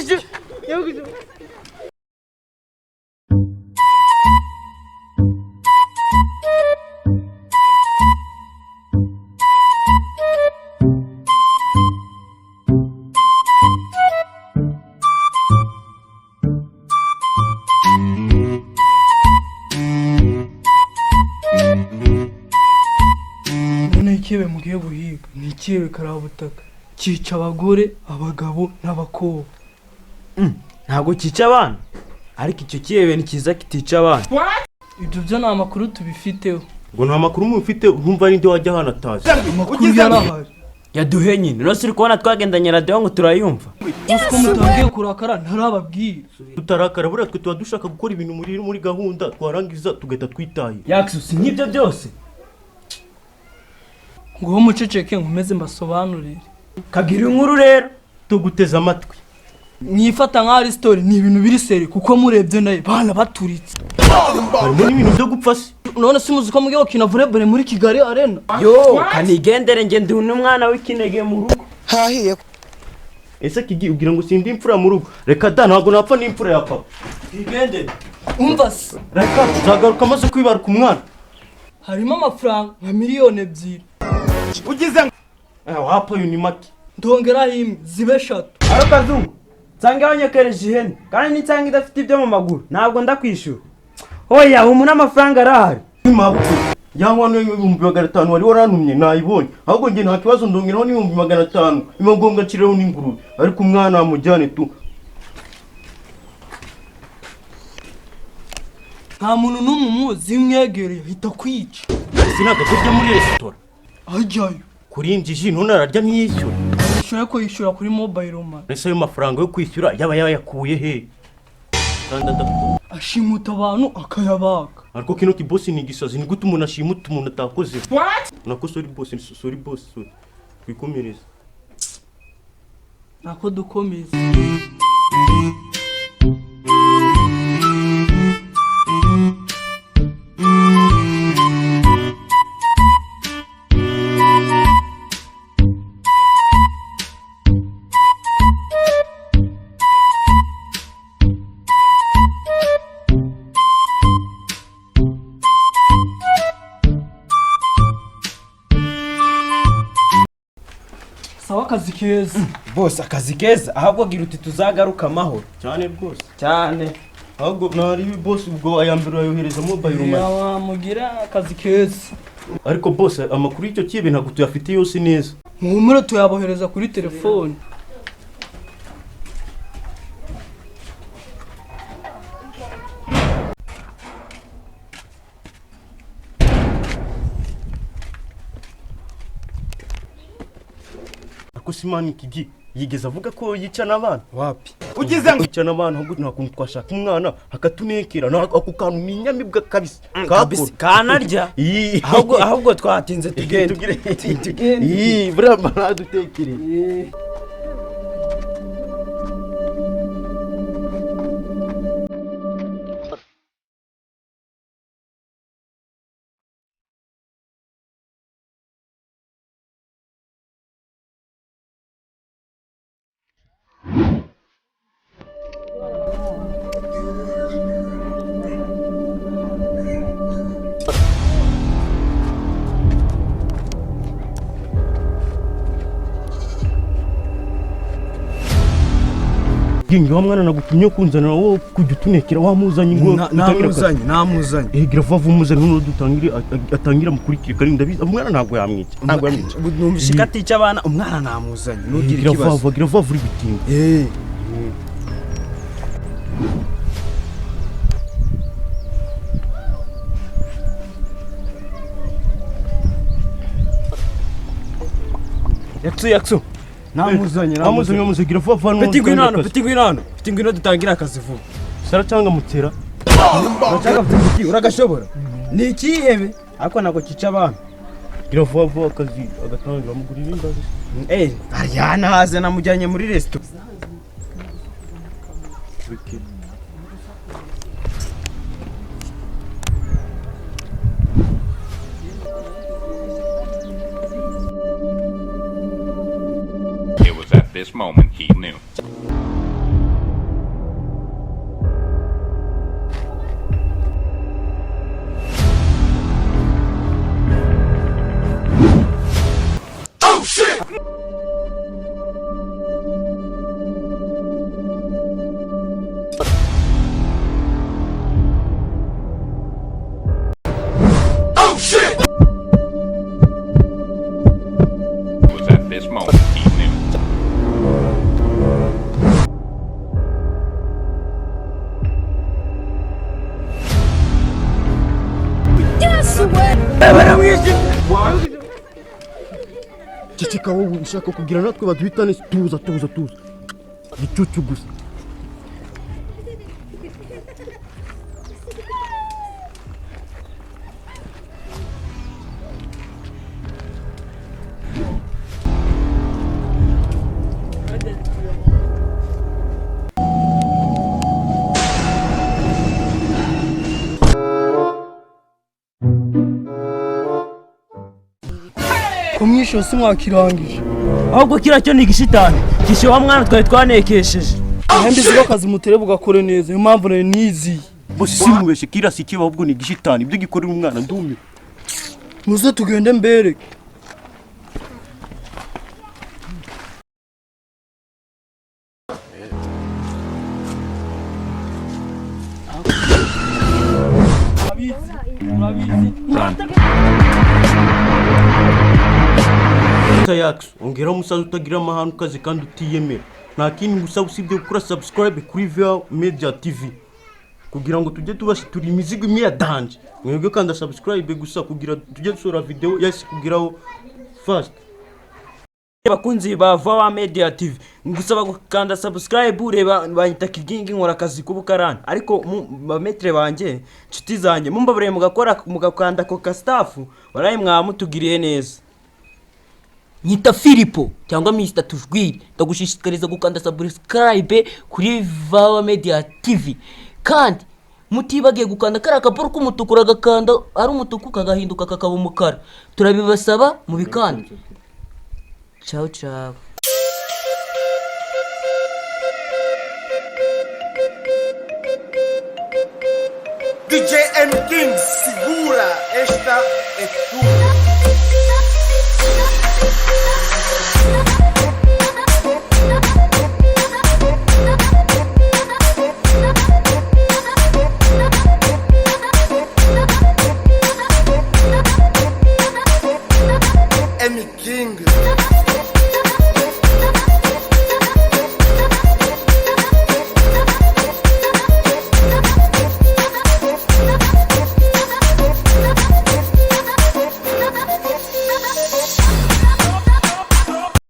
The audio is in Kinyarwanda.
geçti. Icyihebe mugiye guhiga ni icyihebe karabutaka cyica abagore abagabo n'abakobwa. Ntabwo cyica abana ariko icyo cyihebe ni cyiza kitica abana. Ibyo byo nta makuru tubifiteho. Ngo nta makuru mufite urumva n'indi wajya hano atazi. Amakuru yarahari Yaduhe nyine rero uri kubona twagendanye radio ngo turayumva. Uko mutangiye kurakara ntarababwira. Tutarakara buriya twe tuba dushaka gukora ibintu muri gahunda twarangiza tugahita twitaye. YAXU si nk'ibyo byose. Ngo muceceke nkomeze mbasobanurire. Kagira inkuru rero Tuguteza amatwi. Mwifata nka ari story ni ibintu biri seri kuko murebye naye bana baturitse. Harimo n'ibintu byo gupfa se. None si muzi ko mugiye gukina volleyball muri Kigali Arena. yo kanigendere nge ndi n'umwana w'ikinege mu rugo. Hahiye. Ese kigi ugira ngo sindi imfura mu rugo. Reka da ntabwo napfa n'imfura ya papa. Kigendere Umva se Reka tuzagaruka maze kwibaruka umwana. harimo amafaranga nka miliyoni 2. Ugize wapa uyu ni make. Ndongeraho imwe zibe 3. aro kazungu nsanga wanyekereje ihene kandi nsanga idafite ibyo mu maguru ntabwo ndakwishura. Oya umuntu amafaranga arahari. Impamvu yangwa no 500 wari warantumye nayibonye. Ahubwo nge nta kibazo ndongeraho ni 500. Imagombwa cireho n'ingurube. Ariko umwana amujyane tu. Nta muntu n'umuzi mwegereye hita kwica. Sinaga kujya muri resitora. Ajyayo. Kuri injiji none ararya ntiyishyura. Ushobora ko yishyura kuri mobile money. Ese ayo mafaranga yo kwishyura yaba yayakuye he? Ashimuta abantu akayabaga. Ariko kino kibosi ni gisazi ni gute umuntu ashimuta umuntu atakoze. What? Nako sorry boss, sorry boss. Twikomereza. Nako dukomeza. Sawa akazi keza. Boss akazi keza ahubwo gira uti tuzagaruka amahoro. Cyane rwose. Cyane. Ahubwo nari boss ubwo ayambira yohereza mobile money. Yawa mugira akazi keza. Ariko boss amakuru y'icyo kibe ntabwo tuyafite yose neza. Muhumure tuyabohereza kuri telefone. Ariko simani kigi yigeze avuga ko yica n'abana. Wapi? Ugize ngo yica n'abana ahubwo nta kuntu twashaka umwana akatunekera ako kantu ni inyamibwa kabisa. Kabisa kanarya. Ahubwo twatinze tugende. Tugende. Brama nadutekereye. Gingi wa mwana nagutumye kunzana wowe kujya utunekera wamuzanye ngo namuzanye gira vuba umuzanye none dutangire atangira mukurikire kandi ndabizi umwana ntabwo yamwica numvishika tica abana umwana namuzanye nugira ikibazo gira vuba uri bitinga YAXU namuzanye gira vuba vuba Peti ngwino dutangira akazi vuba. Sara cyangwa mutera Urashaka peti uragashobora. Ni icyihebe ariko nako cica abantu. gira vuba vuba akazi agatangira mugurira imbazi. Ariana haze namujyanye muri resto. It was at this moment he knew. wowe ushaka kugira natwe baduhitane. Tuza gicucu gusa. kumwishyura si mwakirangije ahubwo kiriya cyo ni igishitani kishe wa mwana twari twanekesheje ahembe ziba akazi mutere bugakore neza niyo mpamvu nari niziye Bose simubeshe kiriya si kiba ahubwo ni igishitani ibyo gikorera umwana ndumiwe. muze tugende mbereke YAXU ongeraho umusaza utagira amahane ukaze kandi utiyemera. Nta kindi ngusaba usibye gukora subscribe kuri YAXU Media TV kugira ngo tujye tubasha turi imizigo imwe ya danje. Mwebwe kandi subscribe gusa kugira tujye dusura video yasi kugiraho fast. bakunzi ba YAXU Media TV ngusaba gukanda subscribe ureba banyita kigingi nkora akazi k'ubukarani ariko bametre banje nshuti zanjye mumbabureye mugakanda ko ka staff waraye mwamutugiriye neza. Nyita Filipo cyangwa Mr. Tujwiri ndagushishikariza gukanda subscribe kuri YAXU Media TV kandi mutibagiye gukanda kara kaporo k'umutukura gakanda ari umutuku kagahinduka kakaba umukara turabibasaba mu bikanda. Ciao ciao. DJ M King segura esta es tu